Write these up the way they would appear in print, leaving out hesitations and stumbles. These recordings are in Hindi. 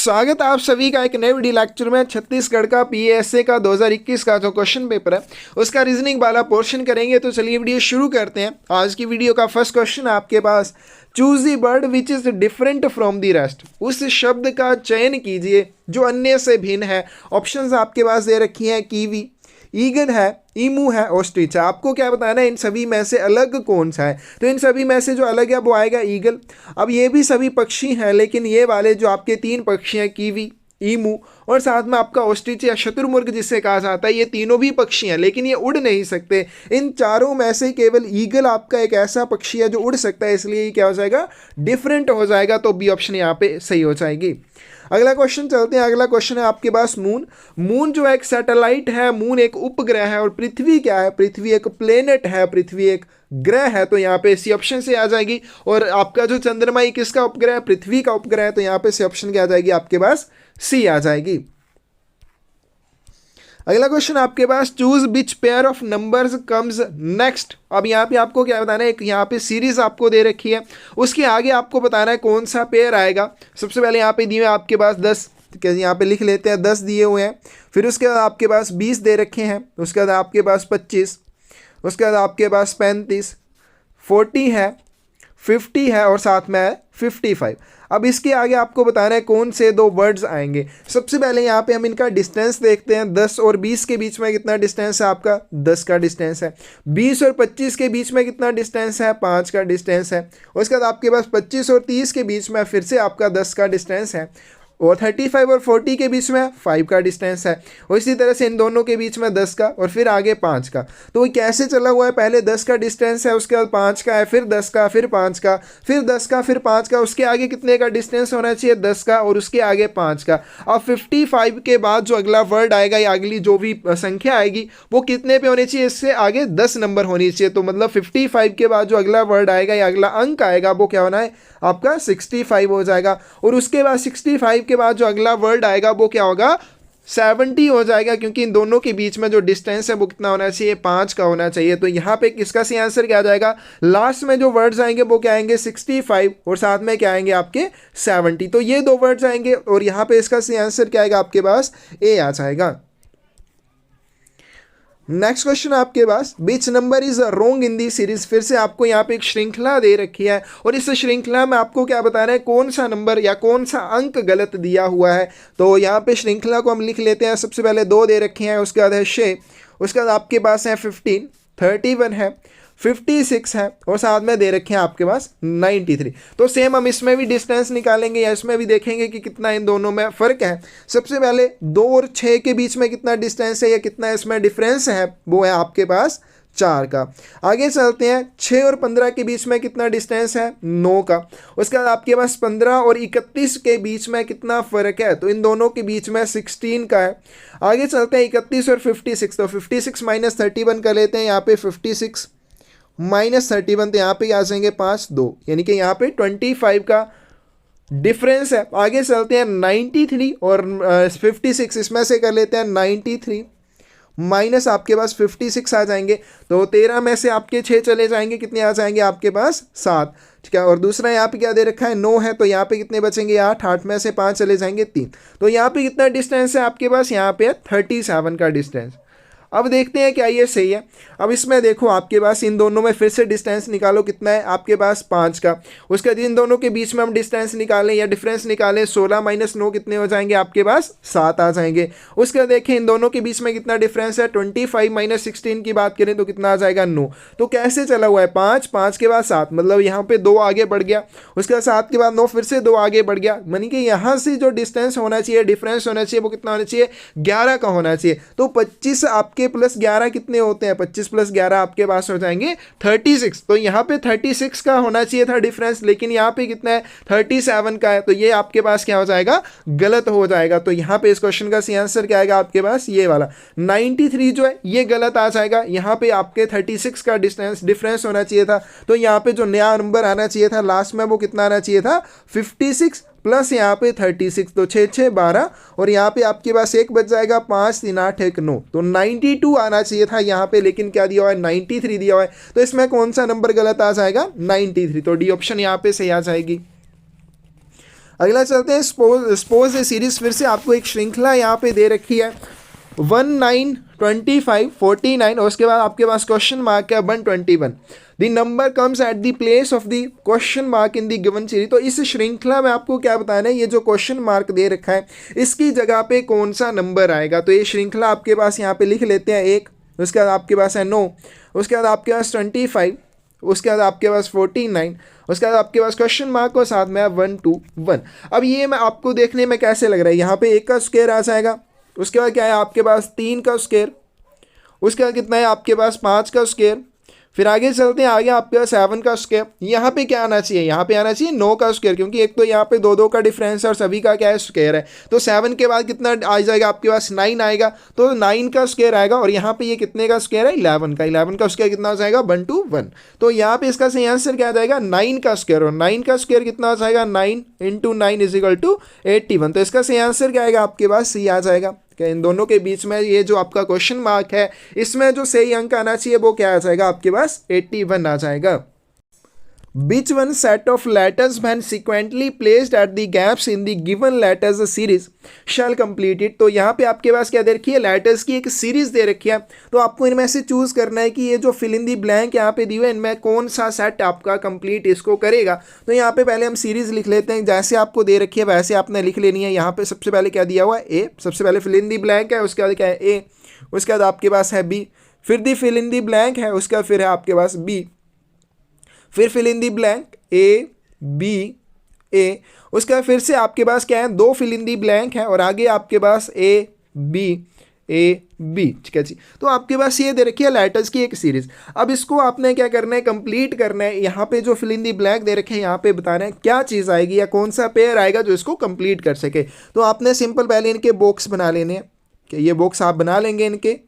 स्वागत है आप सभी का एक नए वीडियो लेक्चर में। छत्तीसगढ़ का पीएसए का 2021 का जो क्वेश्चन पेपर है उसका रीजनिंग वाला पोर्शन करेंगे। तो चलिए वीडियो शुरू करते हैं। आज की वीडियो का फर्स्ट क्वेश्चन आपके पास, choose the word which is different from the rest. उस शब्द का चयन कीजिए जो अन्य से भिन्न है। ऑप्शंस आपके पास दे रखी हैं, कीवी, ईगल है, ईमू है, ऑस्ट्रिच है। आपको क्या बताना है इन सभी में से अलग कौन सा है। तो इन सभी में से जो अलग है वो आएगा ईगल। अब ये भी सभी पक्षी हैं, लेकिन ये वाले जो आपके तीन पक्षी हैं, कीवी, ईमू और साथ में आपका ऑस्ट्रिच या शतुरमुर्ग जिसे कहा जाता है, ये तीनों भी पक्षी हैं लेकिन ये उड़ नहीं सकते। इन चारों में से केवल ईगल आपका एक ऐसा पक्षी है जो उड़ सकता है, इसलिए ये क्या हो जाएगा, डिफरेंट हो जाएगा। तो बी ऑप्शन यहाँ पे सही हो जाएगी। अगला क्वेश्चन चलते हैं। अगला क्वेश्चन है आपके पास मून। मून जो एक सैटेलाइट है, मून एक उपग्रह है और पृथ्वी क्या है, पृथ्वी एक प्लेनेट है, पृथ्वी एक ग्रह है। तो यहाँ पे सी ऑप्शन से आ जाएगी। और आपका जो चंद्रमा ये किसका उपग्रह है, पृथ्वी का उपग्रह है। तो यहाँ पे सी ऑप्शन क्या आ जाएगी, आपके पास सी आ जाएगी। अगला क्वेश्चन आपके पास, choose which pair of numbers comes next. अब यहाँ पे आपको क्या बताना है, एक यहाँ पे सीरीज आपको दे रखी है, उसके आगे आपको बताना है कौन सा पेयर आएगा। सबसे पहले यहाँ पे दिए हुए आपके पास 10, यहाँ पे लिख लेते हैं 10 दिए हुए हैं। फिर उसके बाद आपके पास 20 दे रखे हैं। उसके बाद आपके पास 25, उसके बाद आपके पास 35, 40 है, 50 है और साथ में है 55। अब इसके आगे आपको बताना है कौन से दो वर्ड्स आएंगे। सबसे पहले यहाँ पे हम इनका डिस्टेंस देखते हैं। 10 और 20 के बीच में कितना डिस्टेंस है, आपका 10 का डिस्टेंस है। 20 और 25 के बीच में कितना डिस्टेंस है, 5 का डिस्टेंस है। उसके बाद आपके पास 25 और 30 के बीच में फिर से आपका 10 का डिस्टेंस है। और 35 और 40 के बीच में 5 का डिस्टेंस है। और इसी तरह से इन दोनों के बीच में 10 का और फिर आगे 5 का। तो वो कैसे चला हुआ है, पहले 10 का डिस्टेंस है, उसके बाद 5 का है, फिर 10 का, फिर 5 का, फिर 10 का, फिर 5 का। उसके आगे कितने का डिस्टेंस होना चाहिए, 10 का और उसके आगे 5 का। अब 55 के बाद जो अगला वर्ड आएगा या अगली जो भी संख्या आएगी वो कितने पे होनी चाहिए, इससे आगे 10 नंबर होनी चाहिए। तो मतलब 55 के बाद जो अगला वर्ड आएगा या अगला अंक आएगा वो क्या होना है, आपका 65 हो जाएगा। और उसके बाद 65 के बाद जो अगला वर्ड आएगा वो क्या होगा, 70 हो जाएगा, क्योंकि इन दोनों के बीच में जो डिस्टेंस है वो कितना होना चाहिए, 5 का होना चाहिए। तो यहाँ पे किसका सी आंसर क्या आ जाएगा, लास्ट में जो वर्ड्स आएंगे वो क्या आएंगे, 65 और साथ में क्या आएंगे आपके 70। तो ये दो वर्ड्स आएंगे और यहाँ पे इसका सी आंसर क्या आएगा, आपके पास ए आ जाएगा। नेक्स्ट क्वेश्चन आपके पास, which number is wrong in the series. फिर से आपको यहाँ पे एक श्रृंखला दे रखी है और इस श्रृंखला में आपको क्या बताना है, कौन सा नंबर या कौन सा अंक गलत दिया हुआ है। तो यहाँ पे श्रृंखला को हम लिख लेते हैं। सबसे पहले 2 दे रखे हैं, उसके बाद है 6, उसके बाद आपके पास है 15, 31 है, 56 है और साथ में दे रखे हैं आपके पास 93। तो सेम हम इसमें भी डिस्टेंस निकालेंगे या इसमें भी देखेंगे कि कितना इन दोनों में फ़र्क है। सबसे पहले 2 और 6 के बीच में कितना डिस्टेंस है या कितना इसमें डिफरेंस है, वो है आपके पास 4 का। आगे चलते हैं, 6 और 15 के बीच में कितना डिस्टेंस है, 9 का। उसके बाद आपके पास 15 और 31 के बीच में कितना फ़र्क है, तो इन दोनों के बीच में 16 का है। आगे चलते हैं 31 और 56, तो 56 माइनस 31 कर लेते हैं। यहाँ पे 56 माइनस 31, तो यहाँ पे आ जाएंगे 5, 2, यानी कि यहाँ पे 25 का डिफरेंस है। आगे चलते हैं 93 और 56, इसमें से कर लेते हैं 93 माइनस आपके पास 56 आ जाएंगे। तो 13 में से आपके 6 चले जाएंगे, कितने आ जाएंगे आपके पास 7, ठीक है। और दूसरा यहाँ पे क्या दे रखा है, 9 है, तो यहाँ पे कितने बचेंगे 8, 8 में से 5 चले जाएंगे 3। तो यहाँ पे कितना डिस्टेंस है आपके पास, यहाँ पे 37 का डिस्टेंस। अब देखते हैं क्या ये सही है। अब इसमें देखो आपके पास इन दोनों में फिर से डिस्टेंस निकालो, कितना है आपके पास 5 का। उसके बाद इन दोनों के बीच में हम डिस्टेंस निकालें या डिफरेंस निकालें, 16 माइनस 9 कितने हो जाएंगे आपके पास 7 आ जाएंगे। उसके बाद देखें इन दोनों के बीच में कितना डिफरेंस है, 25 माइनस 16 की बात करें तो कितना आ जाएगा 9। तो कैसे चला हुआ है, 5, 5 के बाद 7, मतलब यहाँ पे 2 आगे बढ़ गया। उसके बाद 7 के बाद 9, फिर से 2 आगे बढ़ गया। मानी कि यहाँ से जो डिस्टेंस होना चाहिए, डिफरेंस होना चाहिए, वो कितना होना चाहिए, 11 का होना चाहिए। तो 25 आपके प्लस 11 कितने होते हैं, 25 प्लस 11 आपके पास हो जाएंगे 36। तो यहाँ पे 36 का होना चाहिए था डिफरेंस, लेकिन यहाँ पे कितना है 37 का है। तो ये आपके पास क्या हो जाएगा, गलत हो जाएगा। तो यहाँ पे इस क्वेश्चन का सी आंसर क्या आएगा, आपके पास ये वाला 93 जो है ये गलत आ जाएगा। यहाँ पे आपके 36 का डिफरेंस होना चाहिए था। तो यहाँ पे जो नया नंबर आना चाहिए था लास्ट में वो कितना आना चाहिए था, 56 प्लस यहाँ पे 36, तो 6 6 12 और यहाँ पे आपके पास 1 बच जाएगा, 5 3 8 1 9। तो 92 आना चाहिए था यहाँ पे, लेकिन क्या दिया हुआ है, 93 दिया हुआ है। तो इसमें कौन सा नंबर गलत आ जाएगा, 93। तो डी ऑप्शन यहाँ पे सही आ जाएगी। अगला चलते हैं सपोज सीरीज, फिर से आपको एक श्रृंखला यहाँ पे दे रखी है 19, 25, 49 और उसके बाद आपके पास क्वेश्चन मार्क है 121। The number comes at the place of the question mark in the given series. तो इस श्रृंखला में आपको क्या बताना है, ये जो क्वेश्चन मार्क दे रखा है इसकी जगह पे कौन सा नंबर आएगा। तो ये श्रृंखला आपके पास यहाँ पे लिख लेते हैं 1, उसके बाद आपके पास है 9, उसके बाद आपके पास 25, उसके बाद आपके पास 49, उसके बाद आपके पास क्वेश्चन मार्क और साथ में 121। अब ये मैं आपको देखने में कैसे लग रहा है, यहाँ पे 1 का स्क्वायर आ जाएगा, उसके बाद क्या है आपके पास 3 का स्क्वायर, उसके बाद कितना है आपके पास 5 का स्क्वायर, फिर आगे चलते हैं, आगे आपके पास 7 का स्क्वायर। यहाँ पे क्या आना चाहिए, यहाँ पे आना चाहिए 9 का स्क्वायर, क्योंकि एक तो यहाँ पे 2 का डिफरेंस है और सभी का क्या है स्क्वायर है। तो 7 के बाद कितना आ जाएगा आपके पास 9 आएगा, तो 9 का स्क्वायर आएगा और यहाँ पे ये कितने का स्क्वायर है 11 का, 11 का स्क्वायर कितना हो जाएगा 121। तो यहाँ पे इसका सही आंसर क्या आ जाएगा 9 का स्क्वायर, और 9 का स्क्वायर कितना हो जाएगा 9 × 9 = 81। तो इसका सही आंसर क्या आएगा आपके पास सी आ जाएगा। इन दोनों के बीच में ये जो आपका क्वेश्चन मार्क है इसमें जो सही अंक आना चाहिए वो क्या आ जाएगा आपके पास 81 आ जाएगा। Which one set of letters when sequentially placed at the gaps in the given letters series shall complete it। तो यहाँ पे आपके पास क्या दे रखी है, लेटर्स की एक सीरीज दे रखी है, तो आपको इनमें से चूज करना है कि ये जो फिल इन दी ब्लैंक यहाँ पे दी हुई है इनमें कौन सा सेट आपका कंप्लीट इसको करेगा। तो यहाँ पे पहले हम सीरीज लिख लेते हैं, जैसे आपको दे रखी है वैसे आपने लिख लेनी है। यहाँ पे सबसे पहले क्या दिया हुआ है ए, सबसे पहले फिल इन दी ब्लैंक है, उसके बाद क्या है ए, उसके बाद आपके पास है बी, फिर दी फिल इन दी ब्लैंक है, उसका फिर है आपके पास बी, फिर fill in the blank A B A, उसका फिर से आपके पास क्या है 2 फिल इन दी ब्लैंक है और आगे आपके पास ए बी, ठीक है जी। तो आपके पास ये दे रखी है लेटर्स की एक सीरीज। अब इसको आपने क्या करना है, कंप्लीट करना है। यहाँ पे जो फिल इन दी ब्लैंक दे रखे हैं यहाँ पे बताना है क्या चीज़ आएगी या कौन सा पेयर आएगा जो इसको कंप्लीट कर सके। तो आपने सिंपल पहले इनके बॉक्स बना लेने हैं, कि ये बॉक्स आप बना लेंगे इनके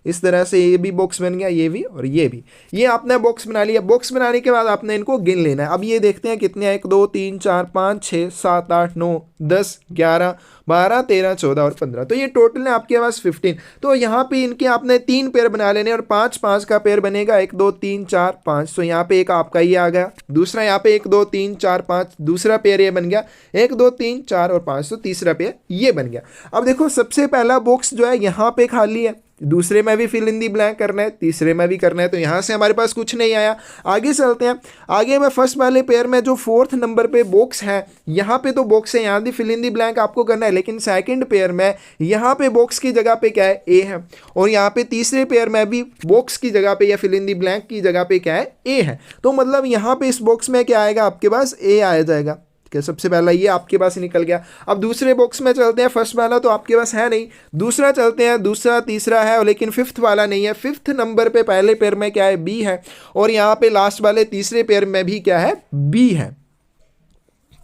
इस तरह से, ये भी बॉक्स बन गया, ये भी और ये भी, ये आपने बॉक्स बना लिया। बॉक्स बनाने के बाद आपने इनको गिन लेना है। अब ये देखते हैं कितने हैं, 1 2 3 4 5 6 7 8 9 10 11 12 13 14 और 15। तो ये टोटल है आपके पास 15। तो यहाँ पे इनके आपने 3 पेयर बना लेने और 5 5 का पेयर बनेगा, 1 2 3 4 5। तो यहाँ पे एक आपका ये आ गया, दूसरा यहाँ पे 1 2 3 4 5, दूसरा पेयर ये बन गया 1 2 3 4 और 5, तो तीसरा पेयर ये बन गया। अब देखो सबसे पहला बॉक्स जो है यहाँ पे खाली है, दूसरे में भी फिल इन दी ब्लैंक करना है, तीसरे में भी करना है, तो यहाँ से हमारे पास कुछ नहीं आया। आगे चलते हैं, आगे में फर्स्ट वाले पेयर में जो 4th नंबर पे बॉक्स है यहाँ पे तो बॉक्स है, यहाँ भी फिल इन दी ब्लैंक आपको करना है, लेकिन सेकंड पेयर में यहाँ पे बॉक्स की जगह पे क्या है ए है, और यहाँ पे तीसरे पेयर में भी बॉक्स की जगह पे या फिल इन दी ब्लैंक की जगह पे क्या है ए है। तो मतलब यहाँ पे इस बॉक्स में क्या आएगा आपके पास ए आ जाएगा। सबसे पहला ये आपके पास निकल गया। अब दूसरे बॉक्स में चलते हैं, फर्स्ट वाला तो आपके पास है नहीं, दूसरा चलते हैं, दूसरा तीसरा है लेकिन 5th वाला नहीं है। 5th नंबर पे पहले पेयर में क्या है बी है, और यहाँ पे लास्ट वाले तीसरे पेयर में भी क्या है बी है,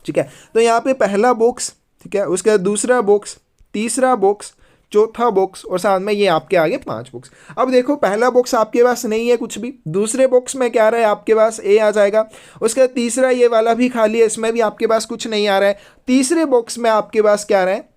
ठीक है। तो यहाँ पे पहला बॉक्स, ठीक है, उसके बाद दूसरा बॉक्स, तीसरा बॉक्स, चौथा बॉक्स और साथ में ये आपके आगे 5 बॉक्स। अब देखो पहला बॉक्स आपके पास नहीं है कुछ भी, दूसरे बॉक्स में क्या रहा है आपके पास ए आ जाएगा, उसके बाद तीसरा ये वाला भी खाली है, इसमें भी आपके पास कुछ नहीं आ रहा है। तीसरे बॉक्स में आपके पास क्या आ रहा है,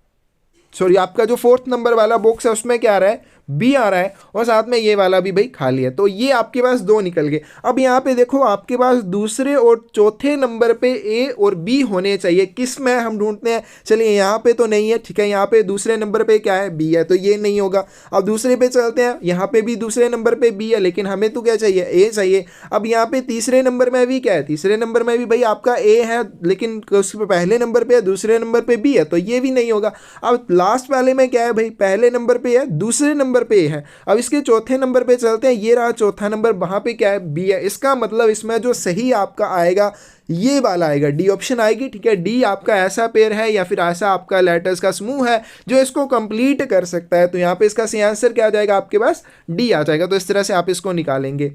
सॉरी आपका जो 4th नंबर वाला बॉक्स है उसमें क्या आ रहा है बी आ रहा है, और साथ में ये वाला भी भाई खाली है। तो ये आपके पास 2 निकल गए। अब यहाँ पे देखो आपके पास दूसरे और चौथे नंबर पे ए और बी होने चाहिए, किस में हम ढूंढते हैं, चलिए यहाँ पे तो नहीं है, ठीक है, यहाँ पे दूसरे नंबर पे क्या है बी है, तो ये नहीं होगा। अब दूसरे पे चलते हैं, यहाँ पे भी दूसरे नंबर पे बी है, लेकिन हमें तो क्या चाहिए ए चाहिए। अब यहाँ पे तीसरे नंबर में भी क्या है, तीसरे नंबर में भी भाई आपका ए है, लेकिन उसके पहले नंबर पे है, दूसरे नंबर पे बी है, तो ये भी नहीं होगा। अब लास्ट वाले में क्या है भाई, पहले नंबर पे है, दूसरे नंबर पे है। अब इसके चौथे नंबर पे चलते हैं, ये रहा चौथा नंबर, वहां पे क्या है बी है। इसका मतलब इसमें जो सही आपका आएगा ये वाला आएगा, डी ऑप्शन आएगी, ठीक है। डी आपका ऐसा पेयर है या फिर ऐसा आपका लेटर्स का समूह है जो इसको कंप्लीट कर सकता है। तो यहाँ पे इसका सही आंसर क्या आ जाएगा आपके पास डी आ जाएगा। तो इस तरह से आप इसको निकालेंगे।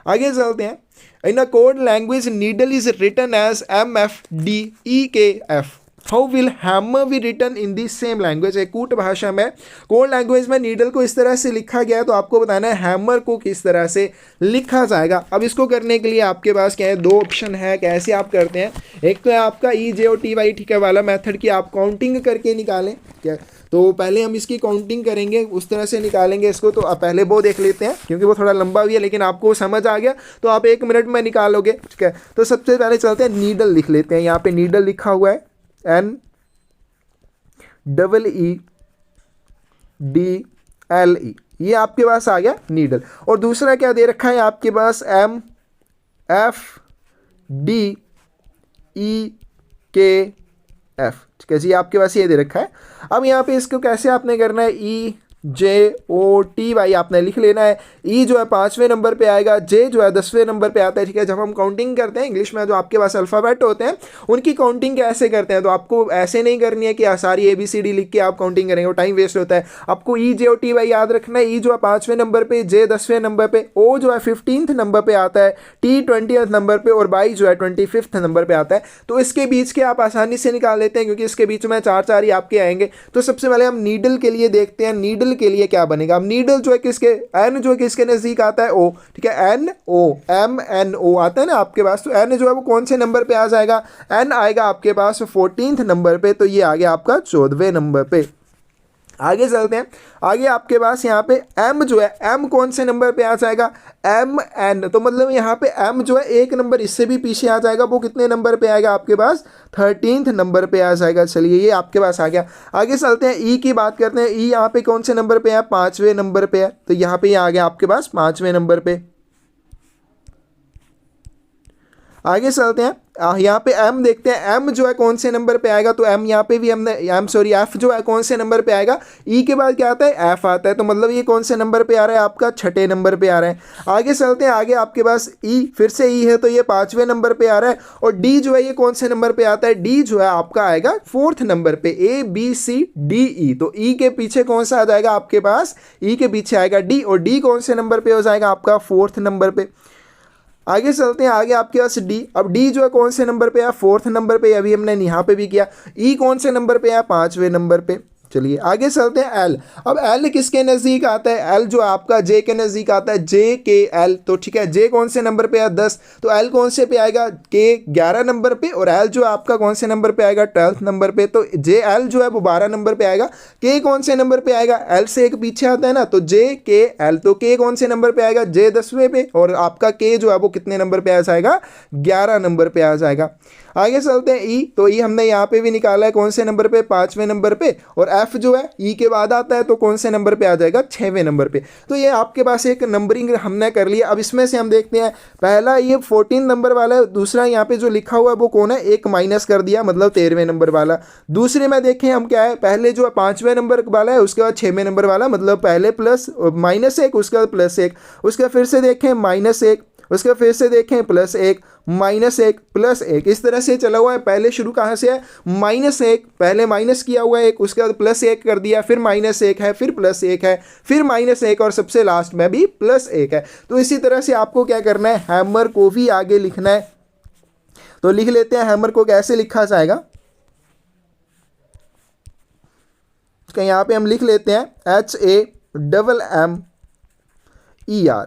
आगे चलते हैं, in a code language needle is written as MFDEKF, how will hammer be written in the same language. एक कूट भाषा में कोड लैंग्वेज में नीडल को इस तरह से लिखा गया है, तो आपको बताना है हैमर को किस तरह से लिखा जाएगा। अब इसको करने के लिए आपके पास क्या है, 2 ऑप्शन है, कैसे आप करते हैं। एक तो है आपका EJOTY, ठीक है, वाला मेथड की आप काउंटिंग करके निकालें, क्या तो पहले हम इसकी काउंटिंग करेंगे, उस तरह से निकालेंगे इसको। तो आप पहले वो देख लेते हैं क्योंकि वो थोड़ा लंबा भी है, लेकिन आपको समझ आ गया तो आप 1 मिनट में निकालोगे, ठीक है। तो सबसे पहले चलते हैं, नीडल लिख लेते हैं। यहाँ पे नीडल लिखा हुआ है, N NEEDLE, ये आपके पास आ गया नीडल। और दूसरा क्या दे रखा है आपके पास, MFDEKF, ठीक है जी, आपके पास ये दे रखा है। अब यहाँ पे इसको कैसे आपने करना है, EJOTY आपने लिख लेना है। ई जो है 5वें नंबर पे आएगा, जे जो है 10वें नंबर पे आता है, ठीक है। जब हम काउंटिंग करते हैं इंग्लिश में जो आपके पास अल्फ़ाबेट होते हैं उनकी काउंटिंग कैसे करते हैं, तो आपको ऐसे नहीं करनी है कि सारी ABCD लिख के आप काउंटिंग करेंगे, वो टाइम वेस्ट होता है। आपको EJOTY याद रखना है। ई जो है 5वें नंबर पे, जे 10वें नंबर पे, ओ जो है 15th नंबर पे आता है, टी 20th नंबर पे और बाई जो है 25th नंबर पे आता है। तो इसके बीच के आप आसानी से निकाल लेते हैं क्योंकि इसके बीच में 4 ही आपके आएंगे। तो सबसे पहले हम नीडल के लिए देखते हैं, नीडल के लिए क्या बनेगा। अब नीडल जो है किसके, एन जो है किसके नजदीक आता है, ओ, ठीक है, NO, MNO आता है ना आपके पास। तो एन जो है वो कौन से नंबर पे आ जाएगा, एन आएगा आपके पास 14th नंबर पे, तो ये आ गया आपका 14वें नंबर पे। आगे चलते हैं, आगे आपके पास यहाँ पे एम जो है, एम कौन से नंबर पे आ जाएगा, MN, तो मतलब यहाँ पे एम जो है एक नंबर इससे भी पीछे आ जाएगा, वो कितने नंबर पे आएगा आपके पास, 13th नंबर पे आ जाएगा। चलिए ये आपके पास आ गया। आगे चलते हैं, ई की बात करते हैं। ई यहाँ पे कौन से नंबर पे है, 5वें नंबर पे है, तो यहाँ पे आ गया आपके पास 5वें नंबर पे। आगे चलते हैं, यहाँ पे एम देखते हैं, एम जो है कौन से नंबर पे आएगा, तो एम यहाँ पे भी हमने एफ जो है कौन से नंबर पे आएगा, ई के बाद क्या आता है, एफ आता है, तो मतलब ये कौन से नंबर पे आ रहा है आपका, 6ठे नंबर पे आ रहा है। आगे चलते हैं, आगे आपके पास ई, फिर से ई है तो ये 5वें नंबर पे आ रहा है। और डी जो है ये कौन से नंबर पे आता है, डी जो है आपका आएगा 4th नंबर पे, ABCDE, तो ई के पीछे कौन सा आ जाएगा आपके पास, ई के पीछे आएगा डी, और डी कौन से नंबर पे हो जाएगा आपका 4th नंबर पे। आगे चलते हैं, आगे आपके पास डी। अब डी जो है कौन से नंबर पे है, 4th नंबर पे, अभी हमने यहाँ पे भी किया। ई कौन से नंबर पे है, 5वें नंबर पे। चलिए आगे चलते हैं, एल। अब एल किसके नज़दीक आता है, एल जो आपका जे के नज़दीक आता है, JKL, तो ठीक है, जे कौन से नंबर पे है, 10, तो एल कौन से पे आएगा, के 11 नंबर पे, और एल जो आपका कौन से नंबर पे आएगा, 12th नंबर पे, तो JL जो है वो 12 नंबर पे आएगा। के कौन से नंबर पे आएगा, एल से एक पीछे आता है ना, तो JKL, तो के कौन से नंबर पे आएगा, जे 10वें पे, और आपका के जो है वो कितने नंबर पे आ जाएगा, 11 नंबर पे आ जाएगा। आगे चलते हैं, ई, तो ई हमने यहाँ पे भी निकाला है कौन से नंबर पे, 5वें नंबर पे, और एफ जो है ई के बाद आता है तो कौन से नंबर पे आ जाएगा, 6वें नंबर पे। तो ये आपके पास एक नंबरिंग हमने कर लिया। अब इसमें से हम देखते हैं, पहला ये 14 नंबर वाला है, दूसरा यहाँ पे जो लिखा हुआ है वो कौन है, एक माइनस कर दिया, मतलब 13वें नंबर वाला। दूसरे में देखें हम क्या है, पहले जो है 5वें नंबर वाला है, उसके बाद 6वें नंबर वाला, मतलब पहले प्लस -1, उसके बाद +1, उसके फिर से देखें -1, उसके फिर से देखें +1, -1, +1, इस तरह से चला हुआ है। पहले शुरू कहाँ से है, -1, पहले माइनस किया हुआ है एक, उसके बाद +1 कर दिया, फिर -1 है, फिर +1 है, फिर -1, और सबसे लास्ट में भी +1 है। तो इसी तरह से आपको क्या करना है, हैमर को भी आगे लिखना है। तो लिख लेते हैं, हैमर को कैसे लिखा जाएगा, यहाँ पे हम लिख लेते हैं HAMMER,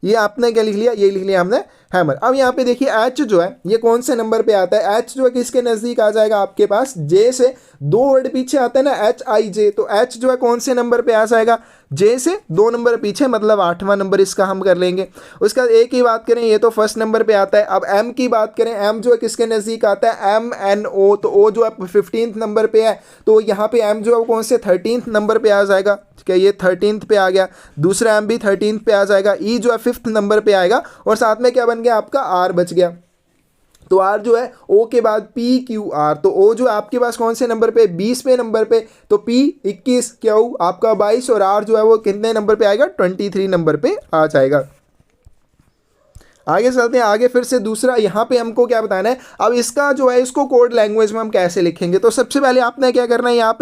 ये आपने क्या लिख लिया, ये लिख लिया हमने हैमर। अब यहाँ पे देखिए एच जो है ये कौन से नंबर पे आता है, एच जो है किसके नज़दीक आ जाएगा आपके पास, जे से 2 वर्ड पीछे आता है ना, HIJ, तो एच जो है कौन से नंबर पे आ जाएगा, जे से 2 नंबर पीछे, मतलब 8वां नंबर इसका हम कर लेंगे। उसके बाद ए की बात करें, ये तो 1st नंबर पे आता है। अब एम की बात करें, एम जो है किसके नज़दीक आता है, MNO, तो ओ जो है 15th नंबर पे है, तो यहाँ पे एम जो है वो कौन से 13th नंबर पे आ जाएगा, ठीक है, ये 13th पे आ गया। दूसरा एम भी 13th पे आ जाएगा। ई जो है 5th नंबर पे आएगा, और साथ में क्या बन गया आपका, आर बच गया। तो आर जो है ओ के बाद PQR, तो ओ जो आपके पास कौन से नंबर पे, 20वें नंबर पे, तो P 21, क्यू आपका 22, और आर जो है वो कितने नंबर पे आएगा, 23 नंबर पे आ जाएगा। आगे चलते हैं, आगे फिर से दूसरा, यहाँ पे हमको क्या बताना है, अब इसका जो है इसको कोड लैंग्वेज में हम कैसे लिखेंगे। तो सबसे पहले आपने क्या करना है, यहाँ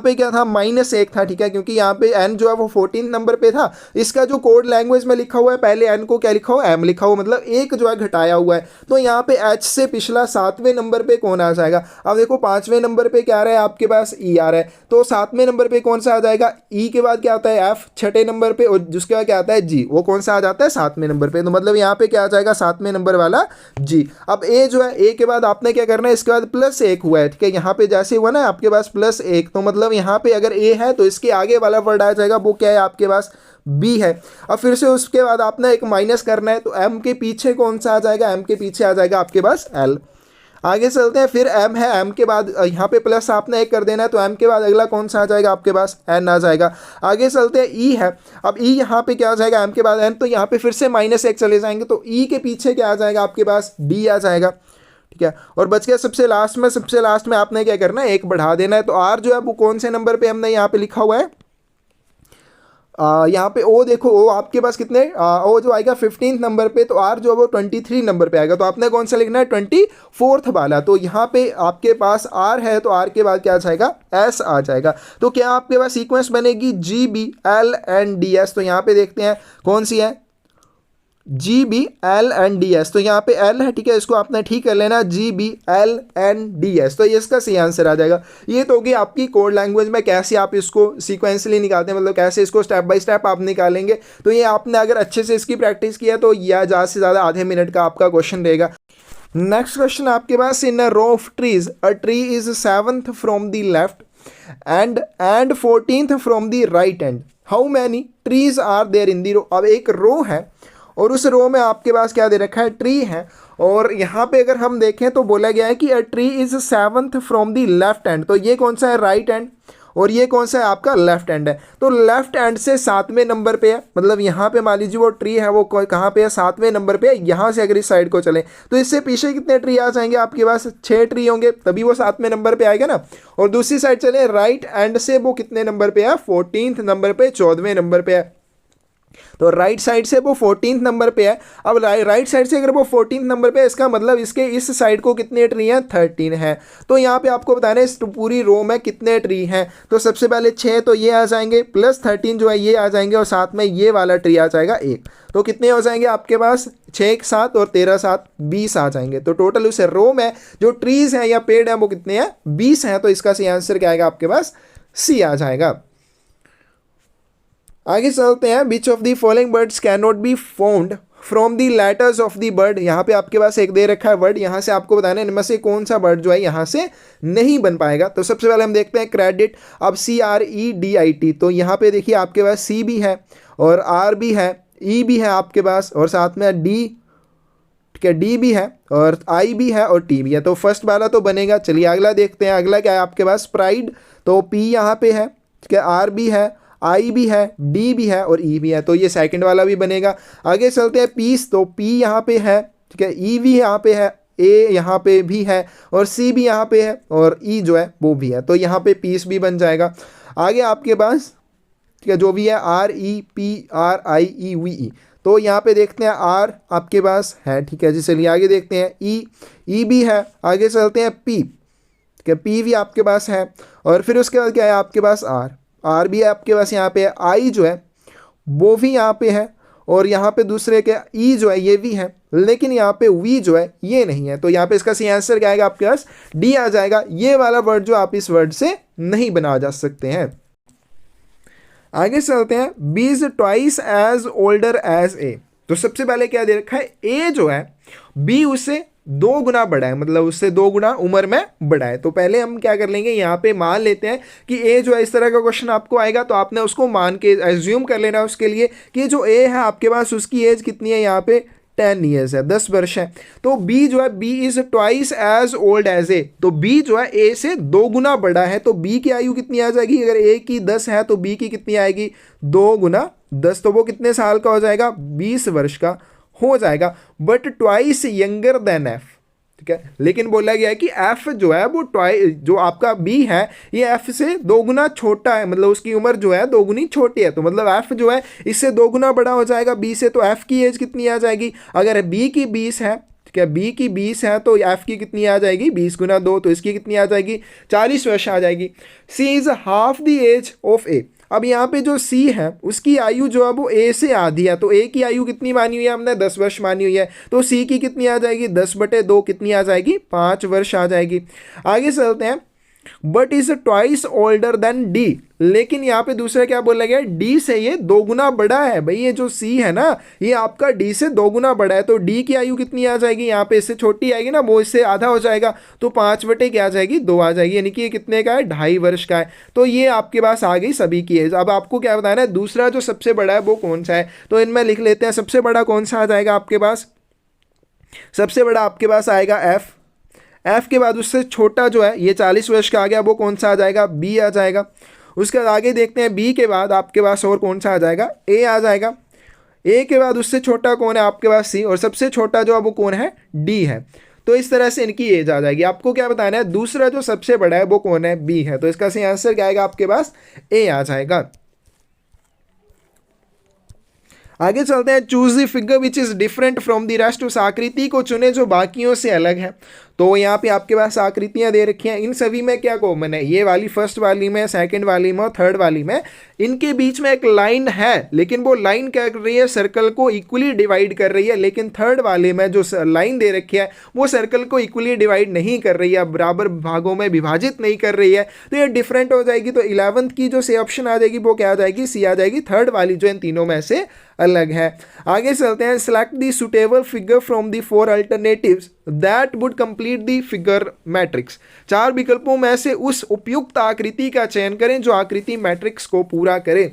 पे क्या था, -1 था, ठीक है, क्योंकि यहाँ पे n जो है वो 14 नंबर पे था। इसका जो कोड लैंग्वेज में लिखा हुआ है, पहले n को क्या लिखा हुआ है, m लिखा हुआ, मतलब एक जो है घटाया हुआ है। तो यहाँ पे h से पिछला 7वें नंबर पे कौन आ जाएगा। अब देखो 5वें नंबर पे क्या आ रहा है आपके पास, E आ रहा है, तो 7वें नंबर पे कौन सा आ जाएगा, E के बाद क्या आता है F 6ठे नंबर पे, और जिसके बाद क्या आता है G, वो कौन सा आ जाता है 7वें नंबर पे। तो मतलब यहाँ पे क्या आ जाएगा, 7वें नंबर वाला G। अब A जो है, A के बाद आपने क्या करना है, इसके बाद +1 हुआ है, ठीक है, यहाँ पे जैसे हुआ ना आपके पास +1, तो मतलब यहाँ पे अगर A है तो इसके आगे वाला वर्ड आ जाएगा, वो क्या है आपके पास, B है। अब फिर से उसके बाद आपने एक माइनस करना है, तो M के पीछे कौन सा आ जाएगा, M के पीछे आ जाएगा आपके पास L। आगे चलते हैं, फिर m है, m के बाद यहाँ पे प्लस आपने एक कर देना है, तो m के बाद अगला कौन सा आ जाएगा आपके पास, n आ जाएगा। आगे चलते हैं, e है, अब e यहाँ पे क्या आ जाएगा, m के बाद n, तो यहाँ पे फिर से -1 चले जाएंगे, तो e के पीछे क्या आ जाएगा आपके पास, d आ जाएगा, ठीक है। और बच गया सबसे लास्ट में, सबसे लास्ट में आपने क्या करना है, एक बढ़ा देना है। तो r जो है वो कौन से नंबर पे हमने यहाँ पे लिखा हुआ है, यहाँ पे ओ देखो, ओ आपके पास कितने, ओ जो आएगा 15 नंबर पे, तो आर जो है वो 23 नंबर पे आएगा। तो आपने कौन सा लिखना है, 24th वाला। तो यहाँ पे आपके पास आर है, तो आर के बाद क्या आ जाएगा, एस आ जाएगा। तो क्या आपके पास सीक्वेंस बनेगी GBLNDS। तो यहाँ पे देखते हैं कौन सी है, GBLNDS। तो यहाँ पे एल है, ठीक है, इसको आपने ठीक कर लेना, GBLNDS। तो ये इसका सही आंसर आ जाएगा। ये तो होगी आपकी कोड लैंग्वेज में कैसे आप इसको सीक्वेंसली निकालते हैं, मतलब कैसे इसको स्टेप बाय स्टेप आप निकालेंगे। तो ये आपने अगर अच्छे से इसकी प्रैक्टिस किया तो यह ज़्यादा से ज़्यादा आधे मिनट का आपका क्वेश्चन रहेगा। नेक्स्ट क्वेश्चन आपके पास, in a row of trees a tree is 7th from the left end 14th from the right end, how many trees are there in the row. अब एक रो है और उस रो में आपके पास क्या दे रखा है, ट्री है। और यहाँ पे अगर हम देखें तो बोला गया है कि अ tree is 7th from the left and. तो ये कौन सा है, राइट एंड, और ये कौन सा है आपका, लेफ्ट एंड है। तो लेफ्ट एंड से 7वें नंबर पे है, मतलब यहाँ पे मान लीजिए वो ट्री है वो कहाँ पे है, 7वें नंबर पे है। यहाँ से अगर इस साइड को चले तो इससे पीछे कितने ट्री आ जाएंगे आपके पास, 6 ट्री होंगे, तभी वो 7वें नंबर पे आएगा ना। और दूसरी साइड चले राइट एंड से, वो कितने नंबर पे है, 14th नंबर पे, 14वें नंबर पे है। तो राइट साइड से वो 14th नंबर पे है। अब राइट साइड से अगर वो 14th नंबर पे है, इसका मतलब इसके इस साइड को कितने ट्री हैं, 13 है। तो यहाँ पे आपको बताना है इस पूरी रो में कितने ट्री हैं। तो सबसे पहले 6, तो ये आ जाएंगे, प्लस 13 जो है ये आ जाएंगे, और साथ में ये वाला ट्री आ जाएगा 1। तो कितने हो जाएंगे आपके पास, 6 7 और 13 7 20 आ जाएंगे। तो टोटल उस रो में जो ट्रीज हैं या पेड़ हैं वो कितने हैं, 20 हैं। तो इसका सही आंसर क्या आएगा आपके पास, सी आ जाएगा। आगे चलते हैं, which of the following birds can not be found from the letters of the bird. यहाँ पे आपके पास एक दे रखा है वर्ड, यहाँ से आपको बताना है इनमें से कौन सा वर्ड जो है यहाँ से नहीं बन पाएगा। तो सबसे पहले हम देखते हैं क्रेडिट। अब CREDIT, तो यहाँ पे देखिए आपके पास सी भी है और आर भी है, ई भी है आपके पास, और साथ में डी, ठीक है, डी भी है और आई भी है और टी भी है। तो फर्स्ट वाला तो बनेगा। चलिए अगला देखते हैं, अगला क्या है आपके पास, प्राइड। तो पी यहाँ पे है, ठीक है, आर भी है, आई भी है, डी भी है और ई भी है। तो ये सेकंड वाला भी बनेगा। आगे चलते हैं, पीस। तो पी यहाँ पे है, ठीक है, ई भी यहाँ पे है, ए यहाँ पे भी है और सी भी यहाँ पे है और ई जो है वो भी है। तो यहाँ पे पीस भी बन जाएगा। आगे आपके पास, ठीक है, जो भी है REPRIEVE। तो यहाँ पे देखते हैं आर आपके पास है, ठीक है जी। चलिए आगे देखते हैं, ई भी है। आगे चलते हैं पी, ठीक है, पी भी आपके पास है। और फिर उसके बाद क्या है आपके पास, आर भी है आपके पास यहाँ पे। आई जो है वो भी यहाँ पे है और यहाँ पे दूसरे के ई जो है ये भी है, लेकिन यहाँ पे वी जो है ये नहीं है। तो यहाँ पे इसका सही आंसर क्या आएगा आपके पास, डी आ जाएगा। ये वाला वर्ड जो आप इस वर्ड से नहीं बना जा सकते हैं। आगे चलते हैं, B is twice as older as A. तो सबसे पहले क्या दे रखा है, ए जो है बी उससे 2 गुना बड़ा है, मतलब उससे 2 गुना उम्र में बड़ा है। तो पहले हम क्या कर लेंगे, यहाँ पे मान लेते हैं कि ए जो है, इस तरह का क्वेश्चन आपको आएगा तो आपने उसको मान के एज्यूम कर लेना उसके लिए कि जो ए है आपके पास उसकी एज कितनी है, यहाँ पे 10 ईयर्स है, 10 वर्ष है। तो बी जो है, B is twice as old as A. तो बी जो है ए से 2 गुना बड़ा है। तो बी की आयु कितनी आ जाएगी, अगर ए की 10 है तो बी की कितनी आएगी, 2 गुना 10। तो वो कितने साल का हो जाएगा, 20 वर्ष का हो जाएगा। But twice younger than F, ठीक है। लेकिन बोला गया है कि एफ जो है वो जो आपका बी है ये एफ से 2 गुना छोटा है, मतलब उसकी उम्र जो है 2 गुनी छोटी है। तो मतलब एफ जो है इससे 2 गुना बड़ा हो जाएगा बी से। तो एफ की एज कितनी आ जाएगी, अगर बी की 20 है, ठीक है, बी की 20 है तो एफ की कितनी आ जाएगी, 20 गुना 2, तो इसकी कितनी आ जाएगी, 40 वर्ष आ जाएगी। C is half the age of A. अब यहाँ पे जो सी है उसकी आयु जो है वो ए से आधी है। तो ए की आयु कितनी मानी हुई है हमने, 10 वर्ष मानी हुई है। तो सी की कितनी आ जाएगी, 10/2 कितनी आ जाएगी, 5 वर्ष आ जाएगी। आगे चलते हैं, but is twice older than D. लेकिन यहाँ पे दूसरा क्या बोला गया, डी से ये 2 गुना बड़ा है। भाई ये जो सी है ना ये आपका डी से 2 गुना बड़ा है। तो डी की आयु कितनी आ जाएगी, यहाँ पे इससे छोटी आएगी ना, वो इससे आधा हो जाएगा। तो 5/2 क्या आ जाएगी, 2 आ जाएगी, यानी कि ये कितने का है, 2.5 वर्ष का है। तो ये आपके पास आ गई सभी की एज। अब आपको क्या बताना है, दूसरा जो सबसे बड़ा है वो कौन सा है। तो इनमें लिख लेते हैं, सबसे बड़ा कौन सा आ जाएगा आपके पास, सबसे बड़ा आपके पास आएगा एफ। एफ के बाद उससे छोटा जो है ये 40 वर्ष का आ गया, वो कौन सा आ जाएगा, बी आ जाएगा। उसके बाद आगे देखते हैं, बी के बाद आपके पास और कौन सा आ जाएगा, ए आ जाएगा। ए के बाद उससे छोटा कौन है आपके पास, सी, और सबसे छोटा जो है वो कौन है, डी है। तो इस तरह से इनकी एज आ जाएगी। आपको क्या बताना है, दूसरा जो सबसे बड़ा है वो कौन है, बी है। तो इसका सही आंसर क्या आएगा आपके पास, ए आ जाएगा। आगे चलते हैं, choose the figure which is different from the rest. उस आकृति को चुने जो बाकियों से अलग है। तो यहाँ पे आपके पास आकृतियां दे रखी हैं, इन सभी में क्या कॉमन है, ये वाली फर्स्ट वाली में, सेकंड वाली में और थर्ड वाली में, इनके बीच में एक लाइन है, लेकिन वो लाइन क्या कर रही है, सर्कल को इक्वली डिवाइड कर रही है। लेकिन थर्ड वाले में जो लाइन दे रखी है वो सर्कल को इक्वली डिवाइड नहीं कर रही है, बराबर भागों में विभाजित नहीं कर रही है, तो ये डिफरेंट हो जाएगी। तो 11th की जो सी ऑप्शन आ जाएगी वो क्या आ जाएगी, सी आ जाएगी, थर्ड वाली जो इन तीनों में से अलग है। आगे चलते हैं, select the suitable figure from the 4 alternatives that would complete the figure matrix. 4 विकल्पों में से उस उपयुक्त आकृति का चयन करें जो आकृति मैट्रिक्स को पूरा करे।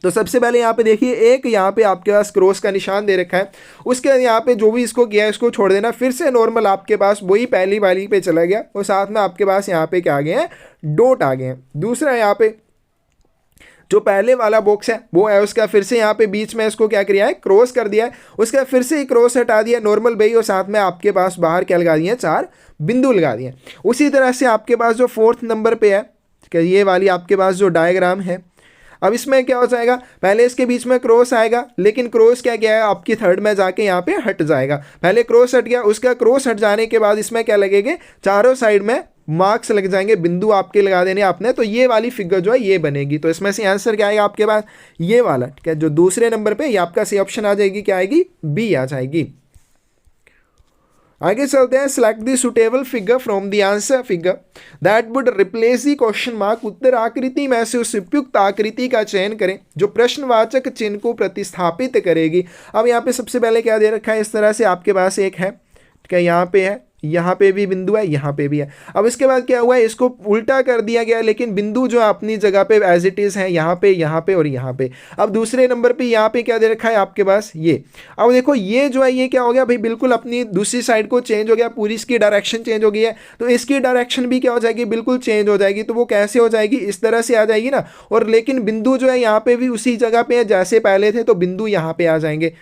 तो सबसे पहले यहाँ पे देखिए, एक यहाँ पे आपके पास क्रॉस का निशान दे रखा है, उसके बाद यहाँ पे जो भी इसको किया है इसको छोड़ देना, फिर से नॉर्मल आपके पास वही पहली वाली पे चला गया, और साथ में आपके पास यहाँ पे क्या आ गए हैं, डॉट आ गए हैं। दूसरा यहाँ पे जो पहले वाला बॉक्स है वो है उसका, फिर से यहाँ पे बीच में इसको क्या किया है, क्रॉस कर दिया है, उसका फिर से क्रॉस हटा दिया नॉर्मल भाई, और साथ में आपके पास बाहर क्या लगा दिए, 4 बिंदु लगा दिए। उसी तरह से आपके पास जो 4th नंबर पे है, ये वाली आपके पास जो डायग्राम है, अब इसमें क्या हो जाएगा, पहले इसके बीच में क्रॉस आएगा, लेकिन क्रॉस क्या है आपकी थर्ड में जाके यहाँ पे हट जाएगा। पहले क्रॉस हट गया, उसका क्रॉस हट जाने के बाद इसमें क्या लगेंगे, चारों साइड में मार्क्स लग जाएंगे, बिंदु आपके लगा देने आपने, तो ये वाली फिगर जो है ये बनेगी। तो इसमें से आंसर क्या आएगा आपके पास, ये वाला, ठीक है, जो दूसरे नंबर पे ये आपका सी ऑप्शन आ जाएगी, क्या आएगी, बी आ जाएगी। आगे चलते हैं, select the suitable figure from the answer figure that would replace the question mark. उत्तर आकृति में से उस उपयुक्त आकृति का चयन करें जो प्रश्नवाचक चिन्ह को प्रतिस्थापित करेगी। अब यहाँ पे सबसे पहले क्या दे रखा है, इस तरह से आपके पास एक है, ठीक है, यहाँ पे है, यहाँ पे भी बिंदु है, यहाँ पे भी है। अब इसके बाद क्या हुआ है, इसको उल्टा कर दिया गया, लेकिन बिंदु जो अपनी जगह पे एज इट इज है, यहाँ पे और यहाँ पे। अब दूसरे नंबर पे यहाँ पे क्या दे रखा है आपके पास, ये। अब देखो ये जो है ये क्या हो गया भाई, बिल्कुल अपनी दूसरी साइड को चेंज हो गया, पूरी इसकी डायरेक्शन चेंज हो गई है, तो इसकी डायरेक्शन भी क्या हो जाएगी, बिल्कुल चेंज हो जाएगी। तो वो कैसे हो जाएगी, इस तरह से आ जाएगी ना, और लेकिन बिंदु जो है यहाँ पे भी उसी जगह पे है जैसे पहले थे, तो बिंदु यहाँ पे आ जाएंगे,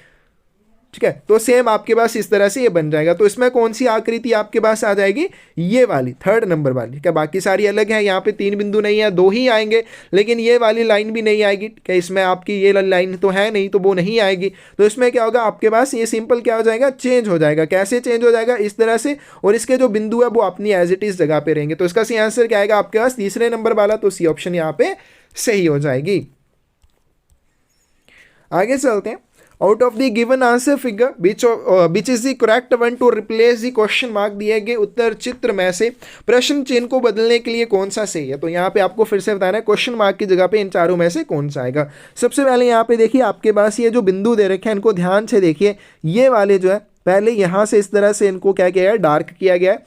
ठीक है। तो सेम आपके पास इस तरह से ये बन जाएगा। तो इसमें कौन सी आकृति आपके पास आ जाएगी, ये वाली, थर्ड नंबर वाली। क्या बाकी सारी अलग है, यहाँ पे 3 बिंदु नहीं है, 2 ही आएंगे, लेकिन ये वाली लाइन भी नहीं आएगी। क्या इसमें आपकी ये लाइन तो है नहीं, तो वो नहीं आएगी। तो इसमें क्या होगा आपके पास, ये सिंपल क्या हो जाएगा, चेंज हो जाएगा। कैसे चेंज हो जाएगा, इस तरह से, और इसके जो बिंदु है वो अपनी एज इट इज जगह पे रहेंगे। तो इसका सही आंसर क्या आएगा आपके पास, तीसरे नंबर वाला। तो सी ऑप्शन यहाँ पे सही हो जाएगी। आगे चलते हैं, out of the given answer figure which is the correct one two replace the question mark. दिए गए उत्तर चित्र में से प्रश्न चिन्ह को बदलने के लिए कौन सा सही है। तो यहाँ पे आपको फिर से बताना है क्वेश्चन मार्क की जगह पे इन चारों में से कौन सा आएगा। सबसे पहले यहाँ पे देखिए आपके पास ये जो बिंदु दे रखे हैं, इनको ध्यान से देखिए। ये वाले जो है पहले यहाँ से इस तरह से इनको क्या किया है, डार्क किया गया है।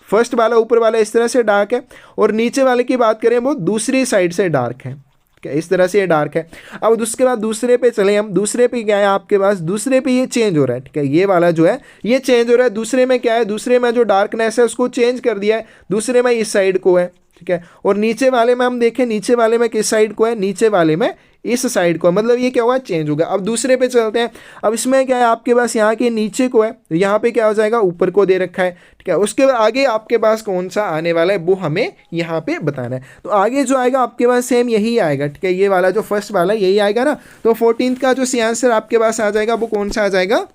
फर्स्ट वाला ऊपर वाला इस तरह से डार्क है, और नीचे वाले की बात करें वो दूसरी साइड से डार्क है, इस तरह से ये डार्क है। अब उसके बाद दूसरे पे चले हम, दूसरे पे क्या है आपके पास, दूसरे पे ये चेंज हो रहा है, ठीक है, ये वाला जो है ये चेंज हो रहा है। दूसरे में क्या है, दूसरे में जो डार्कनेस है उसको चेंज कर दिया है, दूसरे में इस साइड को है, ठीक है। और नीचे वाले में हम देखें, नीचे वाले में किस साइड को है, नीचे वाले में इस साइड को, मतलब ये क्या हुआ, चेंज होगा। अब दूसरे पे चलते हैं। अब इसमें क्या है आपके पास, यहाँ के नीचे को है, यहाँ पे क्या हो जाएगा, ऊपर को दे रखा है, ठीक है। उसके आगे आपके पास कौन सा आने वाला है वो हमें यहाँ पे बताना है। तो आगे जो आएगा आपके पास सेम यही आएगा, ठीक है, ये वाला जो फर्स्ट वाला यही आएगा ना। तो 14th का जो सी आंसर आपके पास आ जाएगा वो कौन सा आ जाएगा,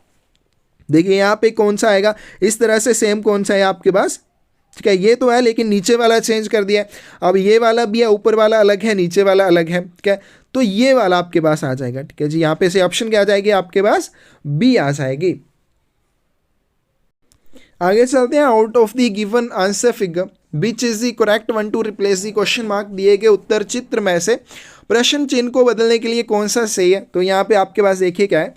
देखिए यहाँ पे कौन सा आएगा, इस तरह से सेम कौन सा है आपके पास, ठीक है। ये तो है, लेकिन नीचे वाला चेंज कर दिया है। अब ये वाला भी है, ऊपर वाला अलग है, नीचे वाला अलग है, ठीक है। तो ये वाला आपके पास आ जाएगा, ठीक है जी। यहाँ पे से ऑप्शन क्या आ जाएगी आपके पास, बी आ जाएगी। आगे चलते हैं, out of the given answer figure which is the correct one two replace the question mark. दिए गए उत्तर चित्र में से प्रश्न चिन्ह को बदलने के लिए कौन सा सही है। तो यहाँ पे आपके पास देखिए क्या है,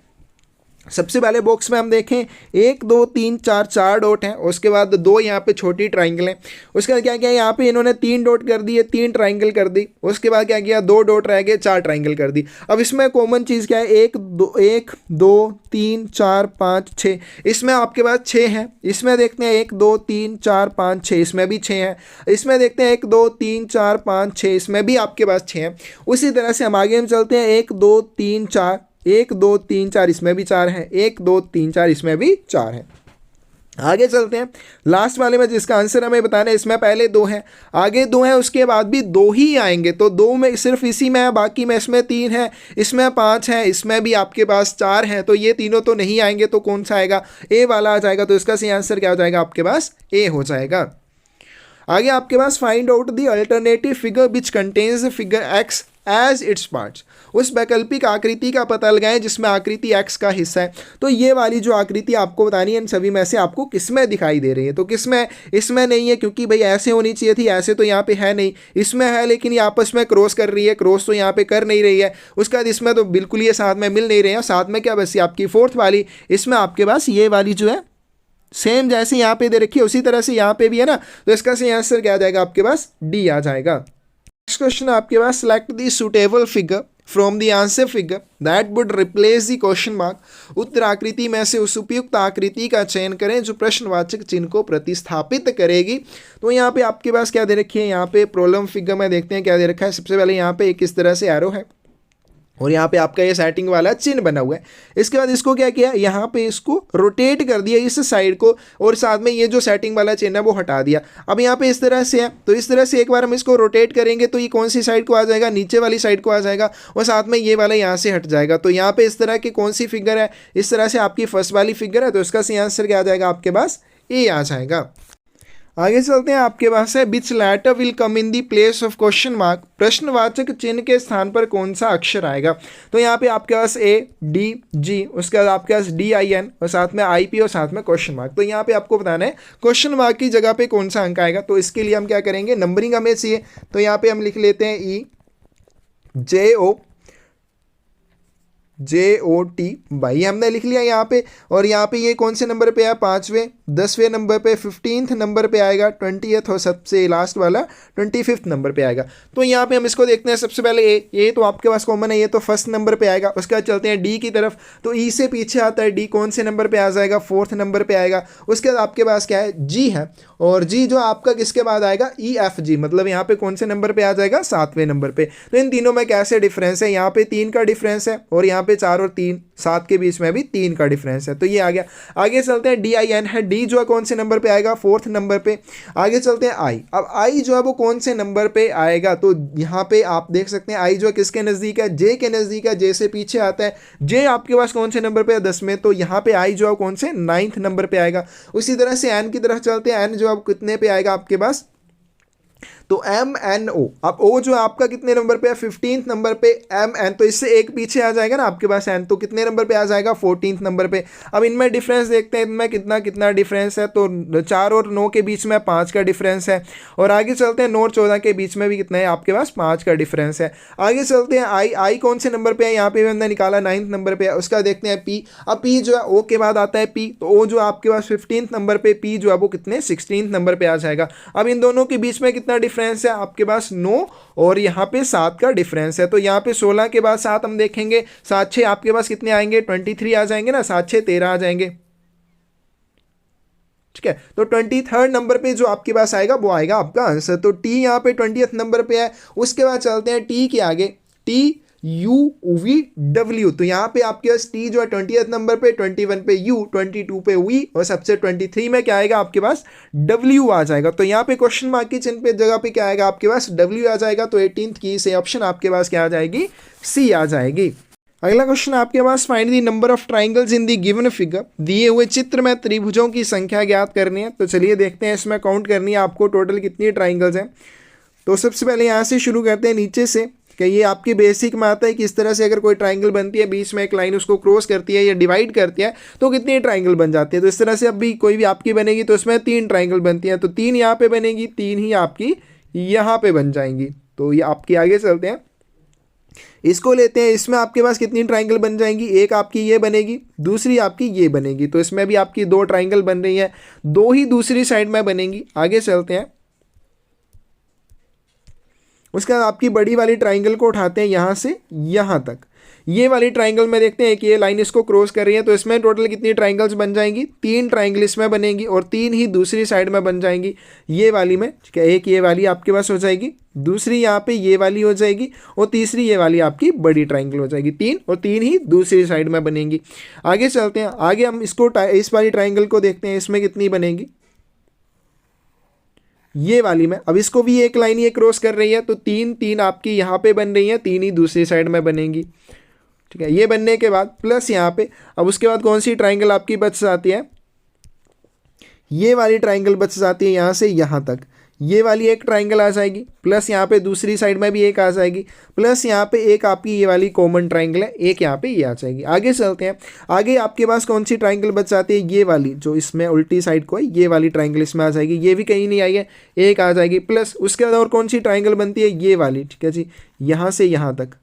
सबसे पहले बॉक्स में हम देखें 1 2 3 4 4 डॉट हैं, उसके बाद 2 यहाँ पे छोटी ट्राइंगल हैं। उसके बाद क्या किया, यहाँ पे इन्होंने 3 डॉट कर दिए, 3 ट्राइंगल कर दी। उसके बाद क्या किया, 2 डॉट रह गए, 4 ट्राइंगल कर दी। अब इसमें कॉमन चीज़ क्या है, 1 2 3 4 5 6, इसमें आपके पास 6 हैं। इसमें देखते हैं 1 2 3 4 5 6, इसमें भी 6 हैं। इसमें देखते हैं 1 2 3 4 5 6, इसमें भी आपके पास 6 हैं। उसी तरह से हम आगे हम चलते हैं 1 2 3 4, 1 2 3 4, इसमें भी 4 हैं, 1 2 3 4, इसमें भी 4 हैं। आगे चलते हैं लास्ट वाले में, जिसका आंसर हमें बताना है। इसमें पहले 2 हैं, आगे 2 हैं, उसके बाद भी 2 ही आएंगे। तो 2 में सिर्फ इसी में है, बाकी में इसमें 3 है, इसमें 5 है, इसमें भी आपके पास 4 हैं। तो ये तीनों तो नहीं आएंगे, तो कौन सा आएगा, ए वाला आ जाएगा। तो इसका सही आंसर क्या हो जाएगा, आपके पास ए हो जाएगा। आगे आपके पास find out the alternative figure which contains figure X as its parts, उस वैकल्पिक आकृति का पता लगाएं जिसमें आकृति x का हिस्सा है। तो ये वाली जो आकृति आपको बतानी है, इन सभी में से आपको किसमें दिखाई दे रही है। तो किसमें, इसमें नहीं है, क्योंकि भाई ऐसे होनी चाहिए थी, ऐसे तो यहाँ पे है नहीं। इसमें है लेकिन ये आपस में क्रॉस कर रही है, क्रॉस तो यहाँ पे कर नहीं रही है। उसके बाद इसमें तो बिल्कुल ये साथ में मिल नहीं रहे हैं। साथ में क्या बस आपकी फोर्थ वाली, इसमें आपके पास ये वाली जो है सेम जैसे यहाँ पे दे रखी है उसी तरह से यहाँ पे भी है ना। तो इसका सही आंसर क्या आ जाएगा, आपके पास डी आ जाएगा। नेक्स्ट क्वेश्चन आपके पास, select the suitable figure from the answer figure that would replace the question mark, उत्तर आकृति में से उस उपयुक्त आकृति का चयन करें जो प्रश्नवाचक चिन्ह को प्रतिस्थापित करेगी। तो यहाँ पे आपके पास क्या दे रखी है, यहाँ पे प्रॉब्लम फिगर में देखते हैं क्या दे रखा है। सबसे पहले यहाँ पे एक इस तरह से एरो है और यहाँ पे आपका ये सेटिंग वाला चिन्ह बना हुआ है। इसके बाद इसको क्या किया, यहाँ पे इसको रोटेट कर दिया इस साइड को, और साथ में ये जो सेटिंग वाला चिन्ह है वो हटा दिया। अब यहाँ पे इस तरह से है, तो इस तरह से एक बार हम इसको रोटेट करेंगे तो ये कौन सी साइड को आ जाएगा, नीचे वाली साइड को आ जाएगा, और साथ में ये वाला यहाँ से हट जाएगा। तो यहाँ पे इस तरह की कौन सी फिगर है, इस तरह से आपकी फर्स्ट वाली फिगर है। तो इसका सही आंसर क्या आ जाएगा, आपके पास ए आ जाएगा। आगे चलते हैं, आपके पास है which letter will come in the place of question mark, प्रश्नवाचक चिन्ह के स्थान पर कौन सा अक्षर आएगा। तो यहाँ पे आपके पास ए डी जी, उसके बाद आपके पास डी आई एन, और साथ में आई पी, और साथ में क्वेश्चन मार्क। तो यहाँ पे आपको बताना है क्वेश्चन मार्क की जगह पे कौन सा अंक आएगा। तो इसके लिए हम क्या करेंगे, नंबरिंग हमें चाहिए। तो यहाँ पे हम लिख लेते हैं ई जे ओ टी, भाई हमने लिख लिया यहाँ पे। और यहाँ पे ये कौन से नंबर पे है, 5वें, 10वें नंबर पे, 15th नंबर पे आएगा, 20th और सबसे लास्ट वाला 25th नंबर पे आएगा। तो यहाँ पे हम इसको देखते हैं। सबसे पहले ए तो आपके पास कॉमन है, ये तो फर्स्ट नंबर पे आएगा। उसके बाद चलते हैं डी की तरफ, तो ई से पीछे आता है डी, कौन से नंबर पे आ जाएगा, 4th नंबर पे आएगा। उसके बाद आपके पास क्या है, जी है, और जी जो आपका किसके बाद आएगा, ई एफ जी, मतलब यहाँ पे कौन से नंबर पे आ जाएगा, 7वें नंबर पे। तो इन तीनों में कैसे डिफरेंस है, यहाँ पे 3 का डिफरेंस है, और यहाँ पे 4 और 3 7 के बीच में भी 3 का डिफरेंस है। तो ये आ गया। आगे चलते हैं, डी आई एन है, डी जो है कौन से नंबर पे आएगा, 4th नंबर पे। आगे चलते हैं आई, अब आई जो है वो कौन से नंबर पे आएगा। तो यहाँ पे आप देख सकते हैं आई जो है किसके नज़दीक है, जे के नज़दीक है, जे से पीछे आता है। जे आपके पास कौन से नंबर पे है, 10 में। तो यहाँ पे आई जो है कौन से 9th नंबर पे आएगा। उसी तरह से एन की तरफ चलते हैं, एन जो अब कितने पे आएगा आपके पास, तो एम एन ओ, अब ओ जो आपका कितने नंबर पे है, 15th नंबर पे। एम एन तो इससे एक पीछे आ जाएगा ना आपके पास एन, तो कितने नंबर पे आ जाएगा, 14th नंबर पे। अब इनमें डिफरेंस देखते हैं, इनमें कितना कितना डिफरेंस है। तो 4 और 9 के बीच में 5 का डिफरेंस है। और आगे चलते हैं, 9 और 14 के बीच में भी कितना है आपके पास, 5 का डिफरेंस है। आगे चलते हैं, आई कौन से नंबर पे है, यहाँ पे भी हमने निकाला 9th नंबर पे है। उसका देखते हैं पी, अब पी जो है ओ के बाद आता है पी, तो ओ जो आपके पास 15th नंबर पे, पी जो है वो कितने 16th नंबर पे आ जाएगा। अब इन दोनों के बीच में कितना डिफरेंस है आपके पास, 9 और यहाँ पे 7 का डिफरेंस है। तो यहाँ पे 16 के बाद 7 हम देखेंगे, 7 6 आपके पास कितने आएंगे, 23 आ जाएंगे ना, 7 6 13 आ जाएंगे। ठीक है, तो 23rd नंबर पे जो आपके पास आएगा वो आएगा आपका आंसर। तो टी यहाँ पे 20th नंबर पे है। उसके बाद चलते हैं टी के आगे, टी यू वी डब्ल्यू, तो यहाँ पे आपके पास टी जो है 20th नंबर पे, 21 पे यू, 22 पे वी, और सबसे 23 में क्या आएगा आपके पास, डब्ल्यू आ जाएगा। तो यहाँ पे क्वेश्चन मार्क की चिन्ह पे जगह पे क्या आएगा आपके पास, डब्ल्यू आ जाएगा। तो 18th की से ऑप्शन आपके पास क्या आ जाएगी, सी आ जाएगी। अगला क्वेश्चन आपके पास, find the number of triangles in the given figure, दिए हुए चित्र में त्रिभुजों की संख्या ज्ञात करनी है। तो चलिए देखते हैं, इसमें काउंट करनी है आपको टोटल कितनी ट्राइंगल्स हैं। तो सबसे पहले यहाँ से शुरू करते हैं नीचे से, कि ये आपकी बेसिक में आता है कि इस तरह से अगर कोई ट्राइंगल बनती है, बीच में एक लाइन उसको क्रॉस करती है या डिवाइड करती है, तो कितनी ट्राइंगल बन जाती है। तो इस तरह से अब भी कोई भी आपकी बनेगी तो इसमें 3 ट्राइंगल बनती हैं। तो 3 यहाँ पे बनेगी, 3 ही आपकी यहाँ पे बन जाएंगी। तो ये आपकी आगे चलते हैं, इसको लेते हैं, इसमें आपके पास कितनी ट्राइंगल बन जाएंगी, एक आपकी ये बनेगी, दूसरी आपकी ये बनेगी, तो इसमें भी आपकी दो ट्राइंगल बन रही है, दो ही दूसरी साइड में बनेंगी। आगे चलते हैं, उसके बाद आपकी बड़ी वाली ट्राइंगल को उठाते हैं यहाँ से यहाँ तक, ये वाली ट्राइंगल में देखते हैं कि ये लाइन इसको क्रॉस कर रही है, तो इसमें टोटल कितनी ट्राइंगल्स बन जाएंगी, तीन ट्राइंगल इसमें बनेंगी और तीन ही दूसरी साइड में बन जाएंगी, ये वाली में, ठीक है। एक ये वाली आपके पास हो जाएगी, दूसरी यहाँ पे ये वाली हो जाएगी और तीसरी ये वाली आपकी बड़ी ट्राइंगल हो जाएगी, तीन और तीन ही दूसरी साइड में बनेंगी। आगे चलते हैं, आगे हम इसको इस वाली ट्राइंगल को देखते हैं, इसमें कितनी बनेगी, ये वाली में। अब इसको भी एक लाइन ये क्रॉस कर रही है, तो तीन तीन आपकी यहाँ पे बन रही है, तीन ही दूसरी साइड में बनेंगी, ठीक है। ये बनने के बाद प्लस यहाँ पे, अब उसके बाद कौन सी ट्राइंगल आपकी बच जाती है, ये वाली ट्राइंगल बच जाती है यहाँ से यहाँ तक, ये वाली एक ट्राइंगल आ जाएगी, प्लस यहाँ पे दूसरी साइड में भी एक आ जाएगी, प्लस यहाँ पे एक आपकी ये वाली कॉमन ट्राइंगल है, एक यहाँ पे ये आ जाएगी। आगे चलते हैं, आगे आपके पास कौन सी ट्राइंगल बच जाती है, ये वाली जो इसमें उल्टी साइड को है, ये वाली ट्राइंगल इसमें आ जाएगी, ये भी कहीं नहीं आई है, एक आ जाएगी, प्लस उसके बाद और कौन सी ट्राइंगल बनती है, ये वाली, ठीक है जी, यहाँ से यहाँ तक,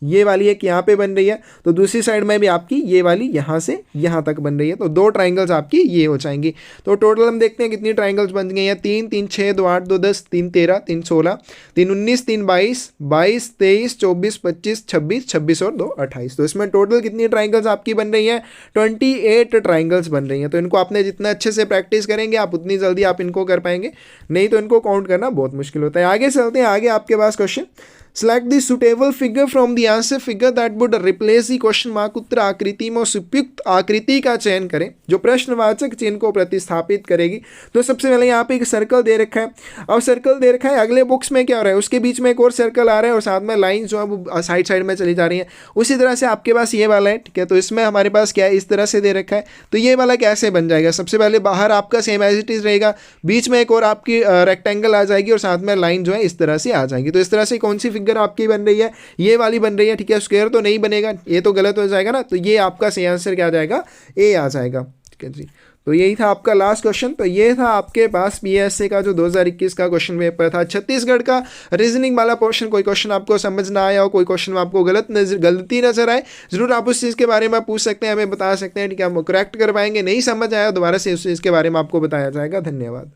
ये वाली एक यहाँ पे बन रही है, तो दूसरी साइड में भी आपकी ये वाली यहाँ से यहाँ तक बन रही है, तो दो ट्राइंगल्स आपकी ये हो जाएंगी। तो टोटल हम देखते हैं कितनी ट्राइंगल्स बन गई हैं, 3 3 6 2 8 2 10 3 13 3 16 3 19 3 22 22 23 24 25 26 26 और 2 28। तो इसमें टोटल कितनी ट्राइंगल्स आपकी बन रही हैं, 28 ट्राइंगल्स बन रही हैं। तो इनको आपने जितना अच्छे से प्रैक्टिस करेंगे आप उतनी जल्दी आप इनको कर पाएंगे, नहीं तो इनको काउंट करना बहुत मुश्किल होता है। आगे चलते हैं, आगे आपके पास question, select the suitable figure from the answer figure that would replace the question mark. उत्तर आकृति में उपयुक्त आकृति का चयन करें जो प्रश्नवाचक चिन्ह को प्रतिस्थापित करेगी। तो सबसे पहले यहाँ पे एक सर्कल दे रखा है, अब सर्कल दे रखा है, अगले बॉक्स में क्या हो रहा है, उसके बीच में एक और सर्कल आ रहा है और साथ में लाइन जो है वो साइड साइड में चली जा रही है। उसी तरह से आपके पास ये वाला है, ठीक है, तो इसमें हमारे पास क्या है, इस तरह से दे रखा है, तो ये वाला कैसे बन जाएगा, सबसे पहले बाहर आपका सेम एज इट इज रहेगा, बीच में एक और आपकी रेक्टेंगल आ जाएगी और साथ में लाइन जो है इस तरह से आ जाएगी। तो इस तरह से कौन सी फिगर आपकी बन रही है, ये वाली बन रही है, ठीक है। स्क्वायर तो नहीं बनेगा, ये तो गलत हो जाएगा ना, तो ये आपका सही आंसर क्या आ जाएगा, ए आ जाएगा, ठीक है जी। तो यही था आपका लास्ट क्वेश्चन। तो ये था आपके पास बीएसए का जो 2021 का क्वेश्चन पेपर था, छत्तीसगढ़ का रीजनिंग वाला पोर्शन। कोई क्वेश्चन आपको समझ ना आया हो, कोई क्वेश्चन आपको गलती नजर आए, जरूर आप उस चीज़ के बारे में पूछ सकते हैं, हमें बता सकते हैं, ठीक है, हम करेक्ट कर पाएंगे। नहीं समझ आया दोबारा से उस चीज़ के बारे में आपको बताया जाएगा। धन्यवाद।